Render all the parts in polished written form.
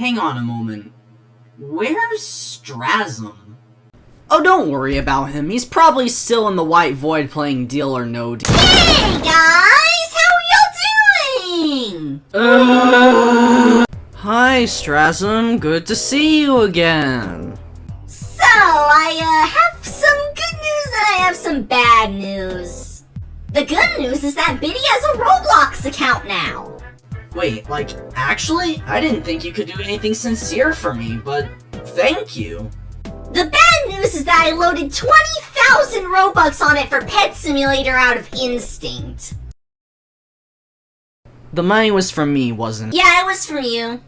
Hang on a moment. Where's Starism? Oh, don't worry about him. He's probably still in the white void playing Deal or No Deal. Hey guys, how are y'all doing? Hi, Starism. Good to see you again. So, I have some good news and I have some bad news. The good news is that Biddy has a Roblox account now. Wait, like, actually? I didn't think you could do anything sincere for me, but thank you. The bad news is that I loaded 20,000 Robux on it for Pet Simulator out of instinct. The money was from me, wasn't it? Yeah, it was from you.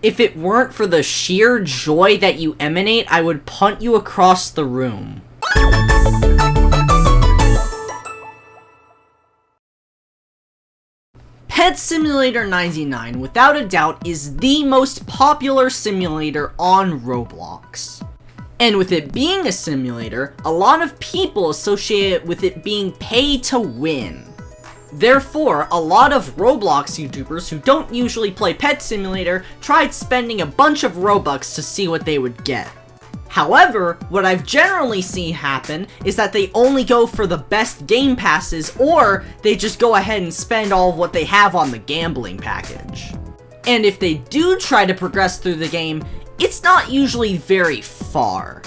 If it weren't for the sheer joy that you emanate, I would punt you across the room. Pet Simulator 99, without a doubt, is the most popular simulator on Roblox. And with it being a simulator, a lot of people associate it with it being pay to win. Therefore, a lot of Roblox YouTubers who don't usually play Pet Simulator tried spending a bunch of Robux to see what they would get. However, what I've generally seen happen is that they only go for the best game passes, or they just go ahead and spend all of what they have on the gambling package. And if they do try to progress through the game, it's not usually very far.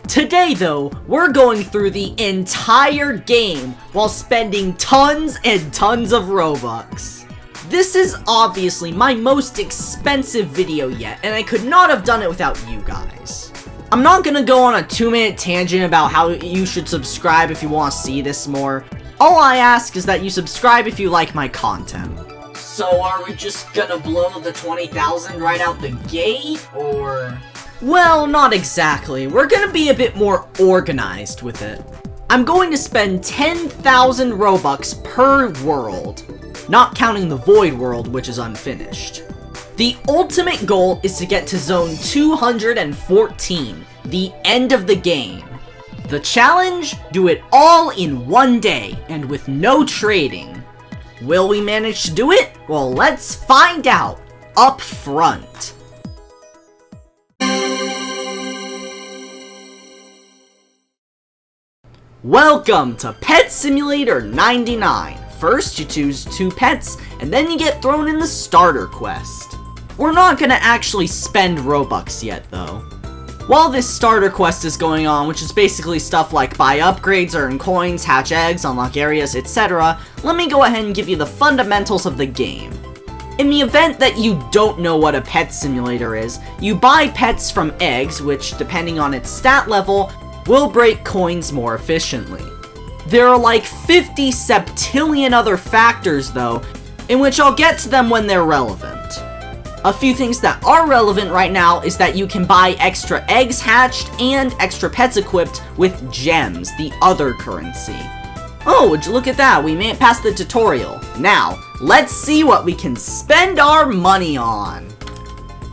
Today though, we're going through the entire game while spending tons and tons of Robux. This is obviously my most expensive video yet, and I could not have done it without you guys. I'm not gonna go on a 2-minute tangent about how you should subscribe if you want to see this more. All I ask is that you subscribe if you like my content. So are we just gonna blow the 20,000 right out the gate, or...? Well, not exactly. We're gonna be a bit more organized with it. I'm going to spend 10,000 Robux per world, not counting the void world, which is unfinished. The ultimate goal is to get to zone 214, the end of the game. The challenge? Do it all in one day, and with no trading. Will we manage to do it? Well, let's find out, up front. Welcome to Pet Simulator 99. First, you choose 2 pets, and then you get thrown in the starter quest. We're not gonna actually spend Robux yet, though. While this starter quest is going on, which is basically stuff like buy upgrades, earn coins, hatch eggs, unlock areas, etc., let me go ahead and give you the fundamentals of the game. In the event that you don't know what a pet simulator is, you buy pets from eggs, which, depending on its stat level, will break coins more efficiently. There are like 50 septillion other factors, though, in which I'll get to them when they're relevant. A few things that are relevant right now is that you can buy extra eggs hatched and extra pets equipped with gems, the other currency. Oh, would you look at that, we made it past the tutorial. Now, let's see what we can spend our money on.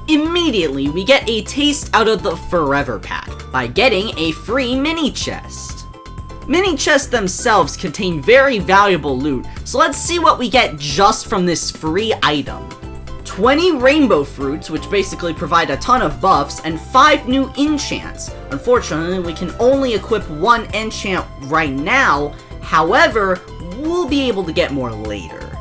Immediately, we get a taste out of the Forever Pack by getting a free mini chest. Mini chests themselves contain very valuable loot, so let's see what we get just from this free item. 20 rainbow fruits, which basically provide a ton of buffs, and 5 new enchants. Unfortunately, we can only equip 1 enchant right now, however, we'll be able to get more later.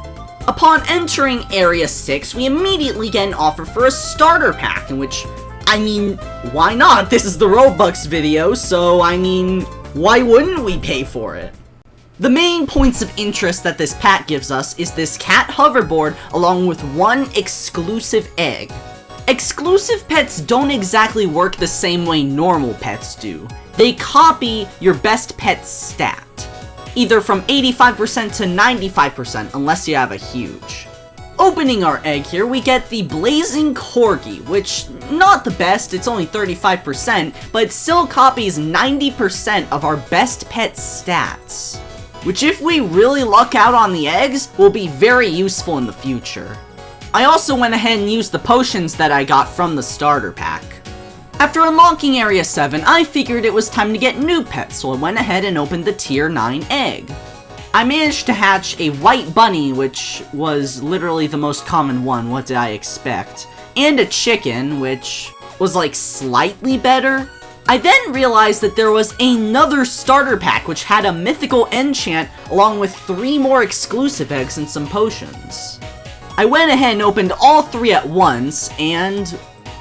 Upon entering Area 6, we immediately get an offer for a starter pack, in which, I mean, why not? This is the Robux video, so I mean, why wouldn't we pay for it? The main points of interest that this pack gives us is this cat hoverboard along with 1 exclusive egg. Exclusive pets don't exactly work the same way normal pets do. They copy your best pet's stat, either from 85% to 95% unless you have a huge. Opening our egg here, we get the Blazing Corgi, which, not the best, it's only 35%, but it still copies 90% of our best pet's stats. Which, if we really luck out on the eggs, will be very useful in the future. I also went ahead and used the potions that I got from the starter pack. After unlocking Area 7, I figured it was time to get new pets, so I went ahead and opened the Tier 9 egg. I managed to hatch a white bunny, which was literally the most common one, what did I expect? and a chicken, which was like slightly better. I then realized that there was another starter pack which had a mythical enchant along with 3 more exclusive eggs and some potions. I went ahead and opened all 3 at once, and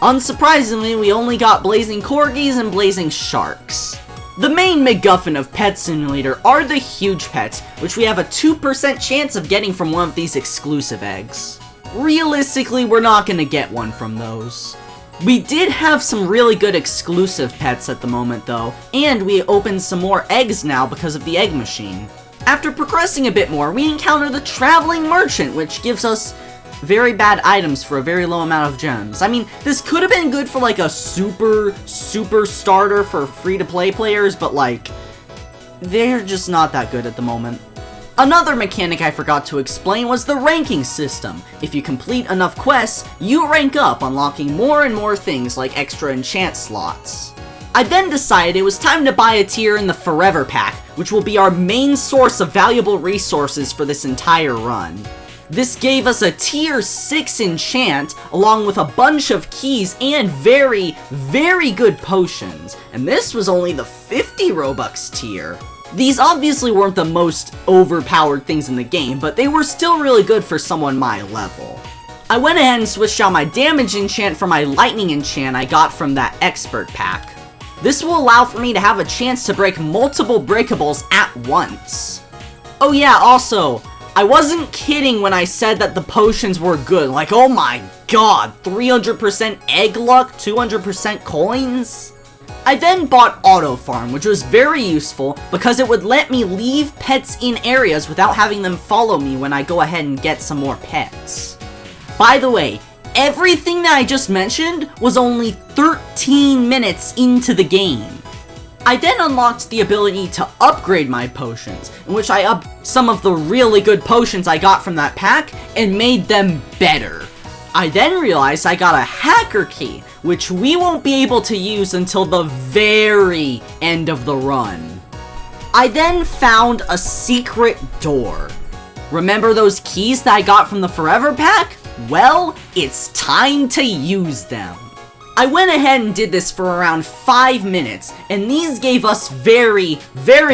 unsurprisingly, we only got blazing corgis and blazing sharks. The main MacGuffin of Pet Simulator are the huge pets, which we have a 2% chance of getting from one of these exclusive eggs. Realistically, we're not gonna get one from those. We did have some really good exclusive pets at the moment though, and we opened some more eggs now because of the egg machine. After progressing a bit more, we encounter the Traveling Merchant, which gives us very bad items for a very low amount of gems. I mean, this could have been good for like a super starter for free-to-play players, but like, they're just not that good at the moment. Another mechanic I forgot to explain was the ranking system. If you complete enough quests, you rank up, unlocking more and more things like extra enchant slots. I then decided it was time to buy a tier in the Forever Pack, which will be our main source of valuable resources for this entire run. This gave us a tier 6 enchant, along with a bunch of keys and very good potions, and this was only the 50 Robux tier. These obviously weren't the most overpowered things in the game, but they were still really good for someone my level. I went ahead and switched out my damage enchant for my lightning enchant I got from that expert pack. This will allow for me to have a chance to break multiple breakables at once. Oh yeah, also, I wasn't kidding when I said that the potions were good. Like, oh my god, 300% egg luck, 200% coins? I then bought Auto Farm, which was very useful because it would let me leave pets in areas without having them follow me when I go ahead and get some more pets. By the way, everything that I just mentioned was only 13 minutes into the game. I then unlocked the ability to upgrade my potions, in which I upped some of the really good potions I got from that pack and made them better. I then realized I got a hacker key, which we won't be able to use until the very end of the run. I then found a secret door. Remember those keys that I got from the Forever Pack? Well, it's time to use them. I went ahead and did this for around 5 minutes, and these gave us very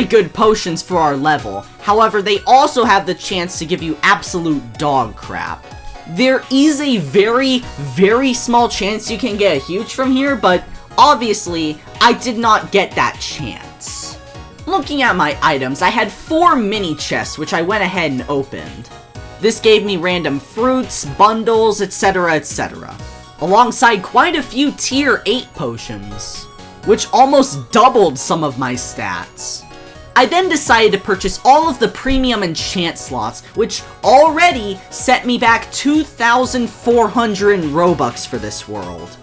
good potions for our level. However, they also have the chance to give you absolute dog crap. There is a very small chance you can get a huge from here, but obviously, I did not get that chance. Looking at my items, I had 4 mini chests, which I went ahead and opened. This gave me random fruits, bundles, etc, alongside quite a few tier 8 potions, which almost doubled some of my stats. I then decided to purchase all of the premium enchant slots, which already set me back 2,400 Robux for this world.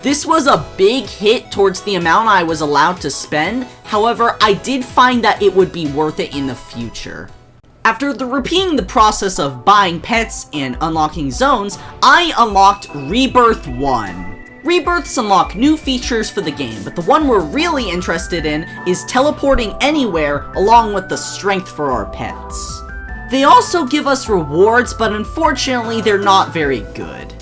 This was a big hit towards the amount I was allowed to spend, however, I did find that it would be worth it in the future. After repeating the process of buying pets and unlocking zones, I unlocked Rebirth 1. Rebirths unlock new features for the game, but the one we're really interested in is teleporting anywhere along with the strength for our pets. They also give us rewards, but unfortunately they're not very good.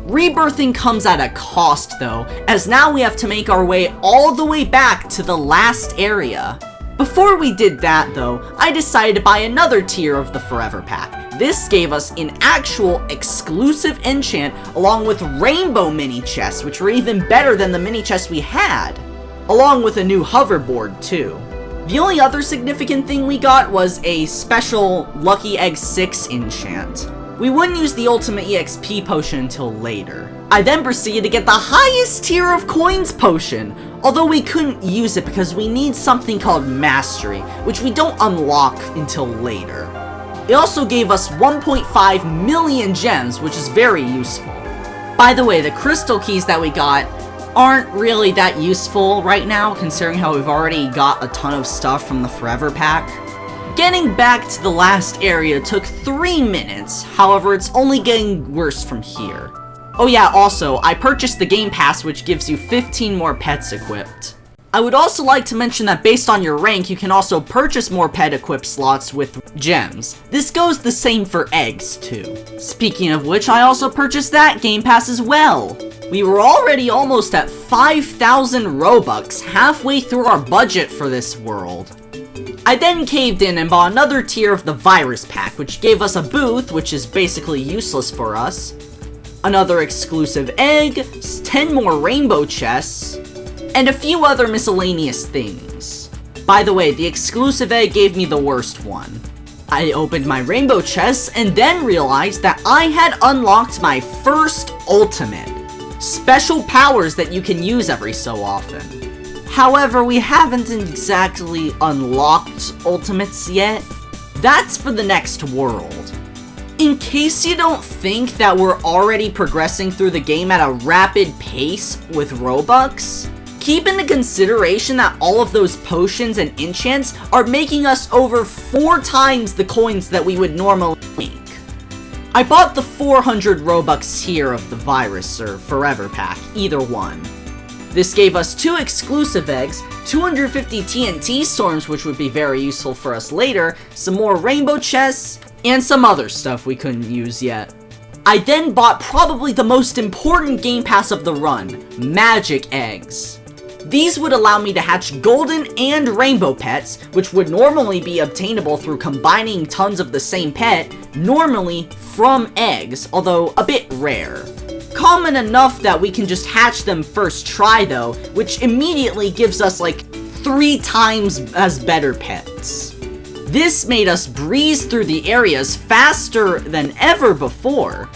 Rebirthing comes at a cost though, as now we have to make our way all the way back to the last area. Before we did that though, I decided to buy another tier of the Forever Pack. This gave us an actual exclusive enchant along with rainbow mini chests, which were even better than the mini chests we had, along with a new hoverboard too. The only other significant thing we got was a special Lucky Egg 6 enchant. We wouldn't use the ultimate EXP potion until later. I then proceeded to get the highest tier of coins potion, although we couldn't use it because we need something called Mastery, which we don't unlock until later. It also gave us 1.5 million gems, which is very useful. By the way, the crystal keys that we got aren't really that useful right now, considering how we've already got a ton of stuff from the Forever Pack. Getting back to the last area took 3 minutes, however it's only getting worse from here. Oh yeah, also, I purchased the Game Pass, which gives you 15 more pets equipped. I would also like to mention that based on your rank, you can also purchase more pet equip slots with gems. This goes the same for eggs too. Speaking of which, I also purchased that game pass as well. We were already almost at 5,000 Robux, halfway through our budget for this world. I then caved in and bought another tier of the virus pack, which gave us a booth, which is basically useless for us, another exclusive egg, 10 more rainbow chests, and a few other miscellaneous things. By the way, the exclusive egg gave me the worst one. I opened my rainbow chests and then realized that I had unlocked my first ultimate. Special powers that you can use every so often. However, we haven't exactly unlocked ultimates yet. That's for the next world. In case you don't think that we're already progressing through the game at a rapid pace with Robux, keep into consideration that all of those potions and enchants are making us over 4 times the coins that we would normally make. I bought the 400 Robux tier of the Virus or Forever pack, either one. This gave us 2 exclusive eggs, 250 TNT storms, which would be very useful for us later, some more rainbow chests, and some other stuff we couldn't use yet. I then bought probably the most important game pass of the run, magic eggs. These would allow me to hatch golden and rainbow pets, which would normally be obtainable through combining tons of the same pet, normally from eggs, although a bit rare. Common enough that we can just hatch them first try though, which immediately gives us like 3 times as better pets. This made us breeze through the areas faster than ever before.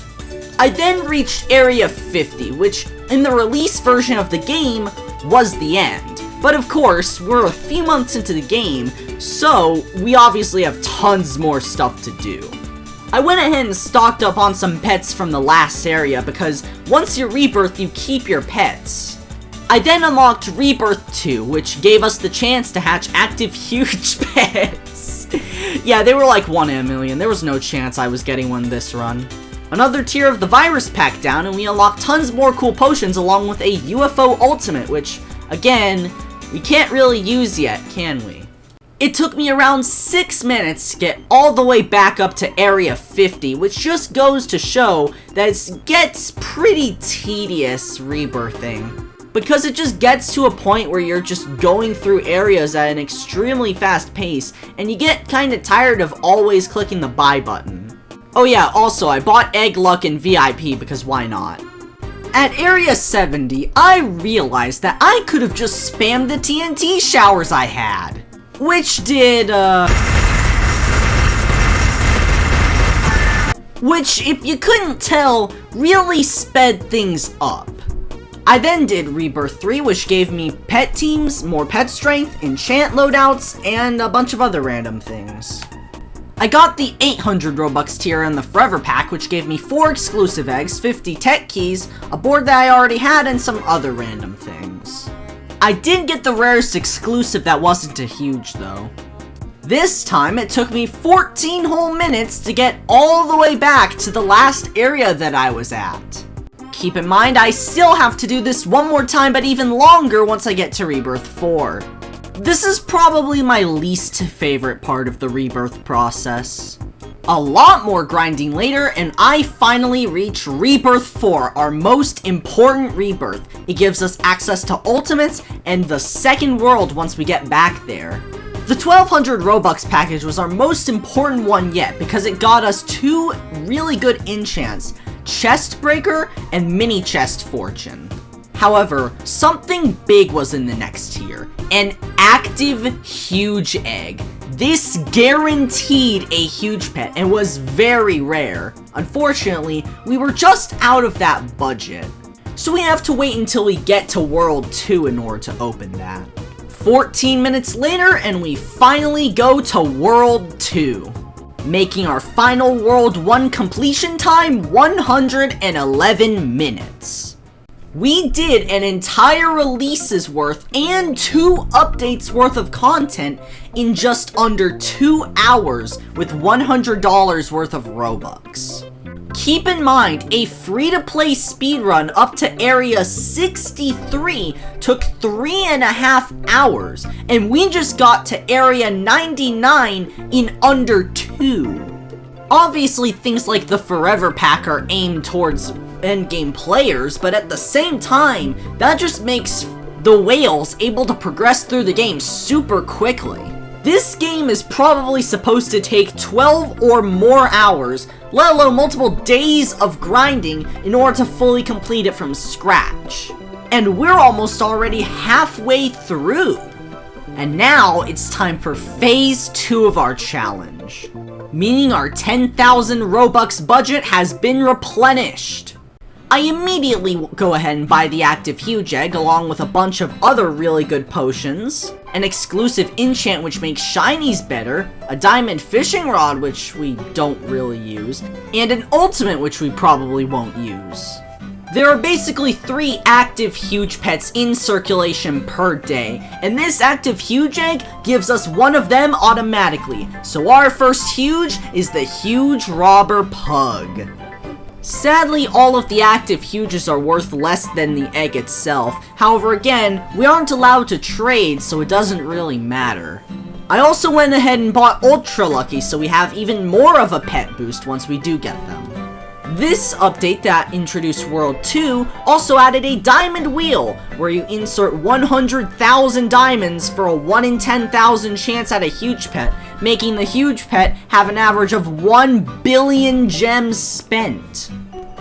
I then reached Area 50, which in the release version of the game was the end. But of course, we're a few months into the game, so we obviously have tons more stuff to do. I went ahead and stocked up on some pets from the last area because once you rebirth, you keep your pets. I then unlocked Rebirth 2, which gave us the chance to hatch active huge pets. Yeah, they were like 1 in a million. There was no chance I was getting one this run. Another tier of the virus pack down, and we unlocked tons more cool potions along with a UFO ultimate, which, again, we can't really use yet, can we? It took me around 6 minutes to get all the way back up to Area 50, which just goes to show that it gets pretty tedious rebirthing. Because it just gets to a point where you're just going through areas at an extremely fast pace, and you get kinda tired of always clicking the buy button. Oh yeah, also, I bought Egg Luck and VIP because why not? At Area 70, I realized that I could have just spammed the TNT showers I had. Which did, which, if you couldn't tell, really sped things up. I then did Rebirth 3, which gave me pet teams, more pet strength, enchant loadouts, and a bunch of other random things. I got the 800 Robux tier in the Forever pack, which gave me 4 exclusive eggs, 50 tech keys, a board that I already had, and some other random things. I did get the rarest exclusive that wasn't a huge though. This time, it took me 14 whole minutes to get all the way back to the last area that I was at. Keep in mind, I still have to do this one more time, but even longer once I get to Rebirth 4. This is probably my least favorite part of the rebirth process. A lot more grinding later, and I finally reach Rebirth 4, our most important rebirth. It gives us access to ultimates and the second world once we get back there. The 1200 Robux package was our most important one yet because it got us 2 really good enchants, Chest Breaker and Mini Chest Fortune. However, something big was in the next tier, an active huge egg. This guaranteed a huge pet and was very rare. Unfortunately, we were just out of that budget, so we have to wait until we get to World 2 in order to open that. 14 minutes later, and we finally go to World 2, making our final World 1 completion time 111 minutes. We did an entire release's worth and 2 updates worth of content in just under 2 hours with $100 worth of Robux. Keep in mind, a free-to-play speedrun up to Area 63 took 3.5 hours, and we just got to Area 99 in under 2. Obviously, things like the Forever Pack are aimed towards endgame players, but at the same time, that just makes the whales able to progress through the game super quickly. This game is probably supposed to take 12 or more hours, let alone multiple days of grinding in order to fully complete it from scratch. And we're almost already halfway through. And now it's time for Phase 2 of our challenge, meaning our 10,000 Robux budget has been replenished. I immediately go ahead and buy the active huge egg along with a bunch of other really good potions, an exclusive enchant which makes shinies better, a diamond fishing rod which we don't really use, and an ultimate which we probably won't use. There are basically 3 active huge pets in circulation per day, and this active huge egg gives us one of them automatically. So our first huge is the huge robber pug. Sadly, all of the active huges are worth less than the egg itself. However, again, we aren't allowed to trade, so it doesn't really matter. I also went ahead and bought Ultra Lucky, so we have even more of a pet boost once we do get them. This update that introduced World 2 also added a diamond wheel, where you insert 100,000 diamonds for a 1 in 10,000 chance at a huge pet, making the huge pet have an average of 1 billion gems spent.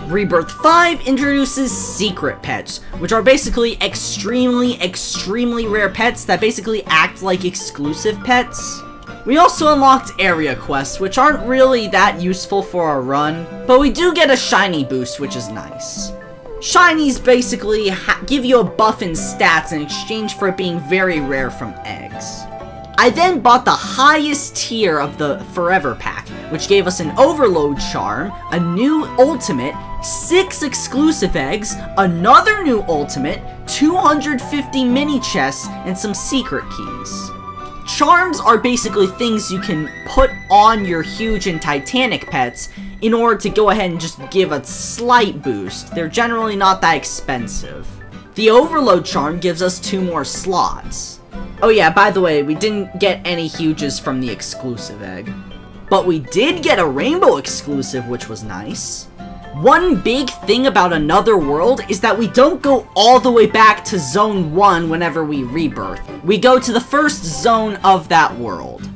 Rebirth 5 introduces secret pets, which are basically extremely rare pets that basically act like exclusive pets. We also unlocked area quests, which aren't really that useful for our run, but we do get a shiny boost, which is nice. Shinies basically give you a buff in stats in exchange for it being very rare from eggs. I then bought the highest tier of the Forever Pack, which gave us an Overload Charm, a new Ultimate, 6 exclusive eggs, another new Ultimate, 250 mini chests, and some secret keys. Charms are basically things you can put on your huge and titanic pets in order to go ahead and just give a slight boost. They're generally not that expensive. The Overload Charm gives us 2 more slots. Oh yeah, by the way, we didn't get any huges from the exclusive egg. But we did get a rainbow exclusive, which was nice. One big thing about Another World is that we don't go all the way back to Zone 1 whenever we rebirth. We go to the first zone of that world.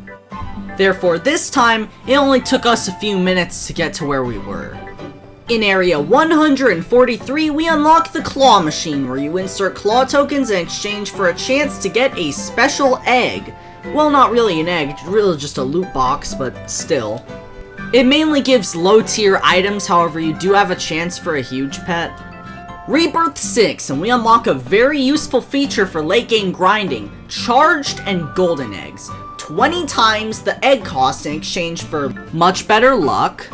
Therefore, this time, it only took us a few minutes to get to where we were. In Area 143, we unlock the Claw Machine, where you insert claw tokens in exchange for a chance to get a special egg. Well, not really an egg, really just a loot box, but still. It mainly gives low-tier items, however you do have a chance for a huge pet. Rebirth 6, and we unlock a very useful feature for late-game grinding, charged and golden eggs. 20 times the egg cost in exchange for much better luck,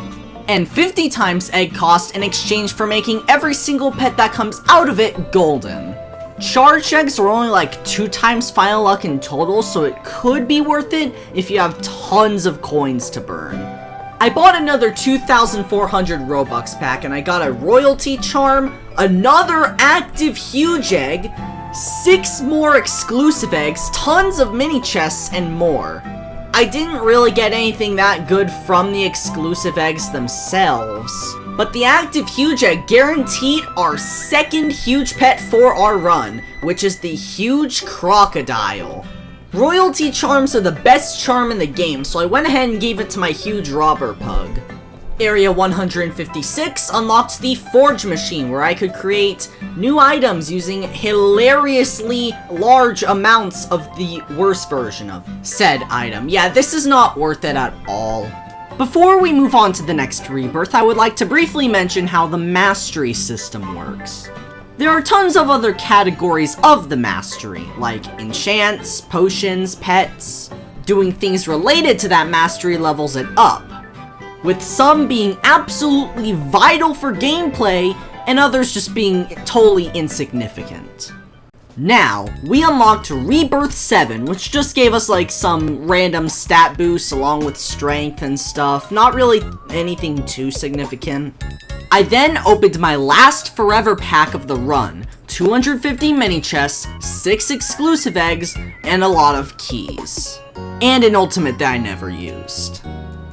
and 50 times egg cost in exchange for making every single pet that comes out of it golden. Charged eggs are only like 2 times final luck in total, so it could be worth it if you have tons of coins to burn. I bought another 2,400 Robux pack, and I got a royalty charm, another active huge egg, 6 more exclusive eggs, tons of mini chests, and more. I didn't really get anything that good from the exclusive eggs themselves, but the active huge egg guaranteed our second huge pet for our run, which is the huge crocodile. Royalty charms are the best charm in the game, so I went ahead and gave it to my huge robber pug. Area 156 unlocked the Forge Machine, where I could create new items using hilariously large amounts of the worst version of said item. Yeah, this is not worth it at all. Before we move on to the next rebirth, I would like to briefly mention how the mastery system works. There are tons of other categories of the mastery, like enchants, potions, pets. Doing things related to that mastery levels it up, with some being absolutely vital for gameplay, and others just being totally insignificant. Now, we unlocked Rebirth 7, which just gave us like some random stat boosts along with strength and stuff. Not really anything too significant. I then opened my last forever pack of the run. 250 mini chests, 6 exclusive eggs, and a lot of keys. And an ultimate that I never used.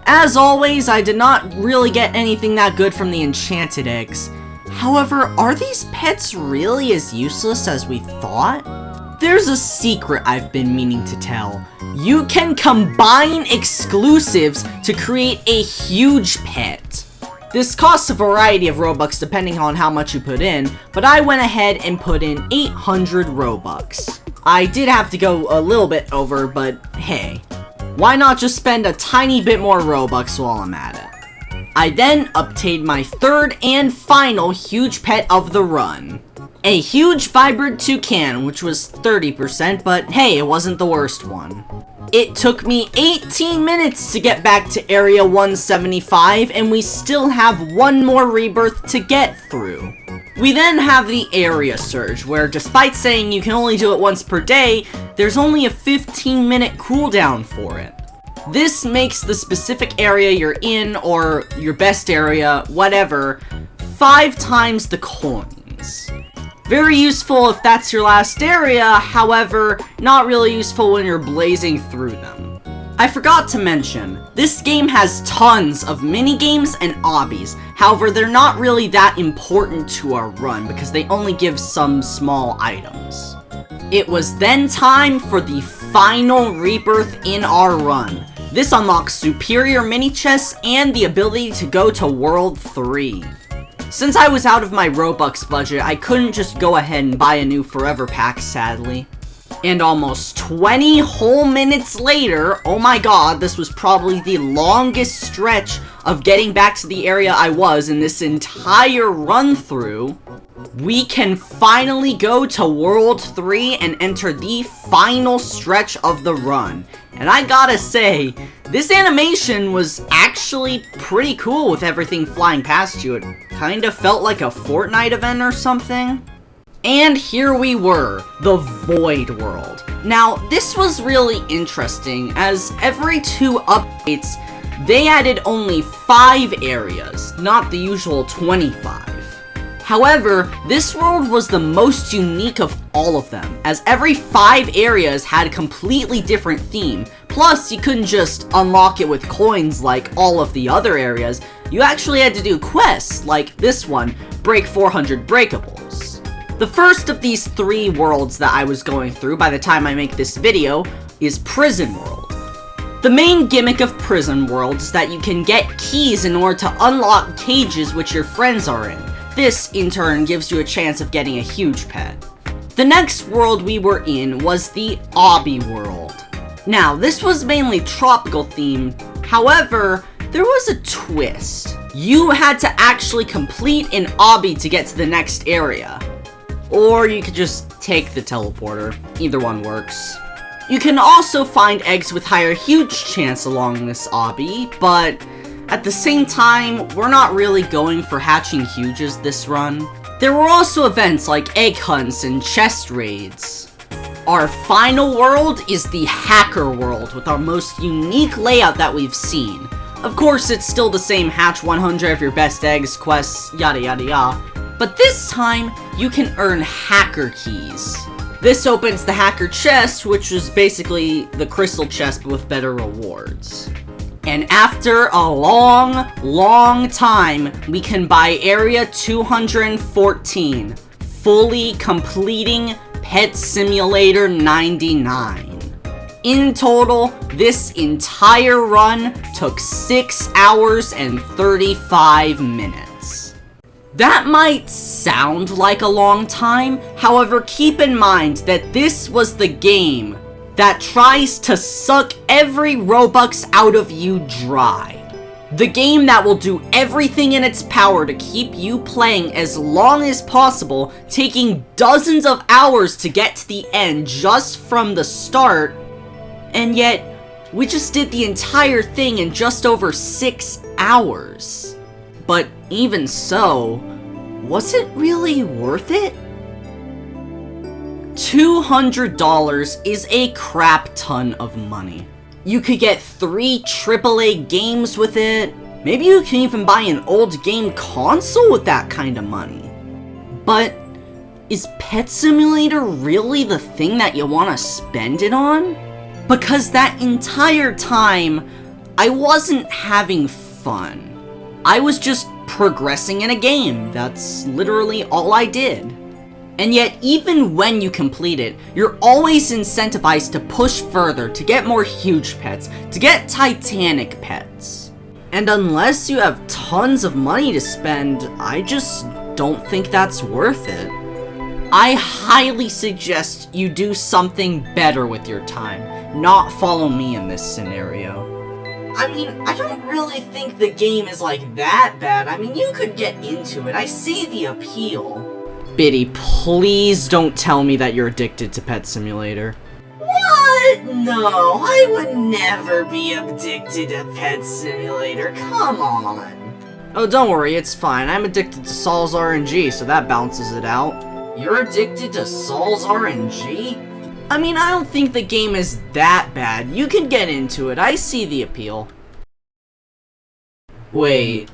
As always, I did not really get anything that good from the enchanted eggs. However, are these pets really as useless as we thought? There's a secret I've been meaning to tell. You can combine exclusives to create a huge pet. This costs a variety of Robux depending on how much you put in, but I went ahead and put in 800 Robux. I did have to go a little bit over, but hey, why not just spend a tiny bit more Robux while I'm at it? I then obtained my third and final huge pet of the run. A huge vibrant toucan, which was 30%, but hey, it wasn't the worst one. It took me 18 minutes to get back to Area 175, and we still have one more rebirth to get through. We then have the Area Surge, where despite saying you can only do it once per day, there's only a 15-minute cooldown for it. This makes the specific area you're in, or your best area, whatever, 5 times the coins. Very useful if that's your last area, however, not really useful when you're blazing through them. I forgot to mention, this game has tons of mini-games and obbies, however they're not really that important to our run because they only give some small items. It was then time for the final rebirth in our run. This unlocks superior mini chests and the ability to go to World 3. Since I was out of my Robux budget, I couldn't just go ahead and buy a new Forever Pack, sadly. And almost 20 whole minutes later, oh my god, this was probably the longest stretch of getting back to the area I was in this entire run-through, we can finally go to World 3 and enter the final stretch of the run. And I gotta say, this animation was actually pretty cool with everything flying past you. It kind of felt like a Fortnite event or something. And here we were, the Void World. Now, this was really interesting, as every 2 updates, they added only 5 areas, not the usual 25. However, this world was the most unique of all of them, as every 5 areas had a completely different theme. Plus, you couldn't just unlock it with coins like all of the other areas, you actually had to do quests, like this one, break 400 breakables. The first of these 3 worlds that I was going through by the time I make this video is Prison World. The main gimmick of Prison World is that you can get keys in order to unlock cages which your friends are in. This, in turn, gives you a chance of getting a huge pet. The next world we were in was the Obby World. Now, this was mainly tropical themed, however, there was a twist. You had to actually complete an obby to get to the next area. Or you could just take the teleporter, either one works. You can also find eggs with higher huge chance along this obby, but at the same time, we're not really going for hatching huges this run. There were also events like egg hunts and chest raids. Our final world is the Hacker World, with our most unique layout that we've seen. Of course, it's still the same hatch 100 of your best eggs, quests, yada yada yada. But this time, you can earn hacker keys. This opens the hacker chest, which is basically the crystal chest but with better rewards. And after a long time, we can buy Area 214, fully completing Pet Simulator 99. In total, this entire run took 6 hours and 35 minutes. That might sound like a long time, however, keep in mind that this was the game that tries to suck every Robux out of you dry. The game that will do everything in its power to keep you playing as long as possible, taking dozens of hours to get to the end just from the start, and yet, we just did the entire thing in just over 6 hours. But even so, was it really worth it? $200 is a crap ton of money. You could get 3 AAA games with it. Maybe you can even buy an old game console with that kind of money. But is Pet Simulator really the thing that you want to spend it on? Because that entire time, I wasn't having fun. I was just progressing in a game. That's literally all I did. And yet, even when you complete it, you're always incentivized to push further, to get more huge pets, to get Titanic pets. And unless you have tons of money to spend, I just don't think that's worth it. I highly suggest you do something better with your time, not follow me in this scenario. I mean, I don't really think the game is like that bad. I mean, you could get into it. I see the appeal. Biddy, please don't tell me that you're addicted to Pet Simulator. What? No, I would never be addicted to Pet Simulator. Come on. Oh, don't worry, it's fine. I'm addicted to Saul's RNG, so that balances it out. You're addicted to Saul's RNG? I mean, I don't think the game is that bad. You can get into it. I see the appeal. Wait,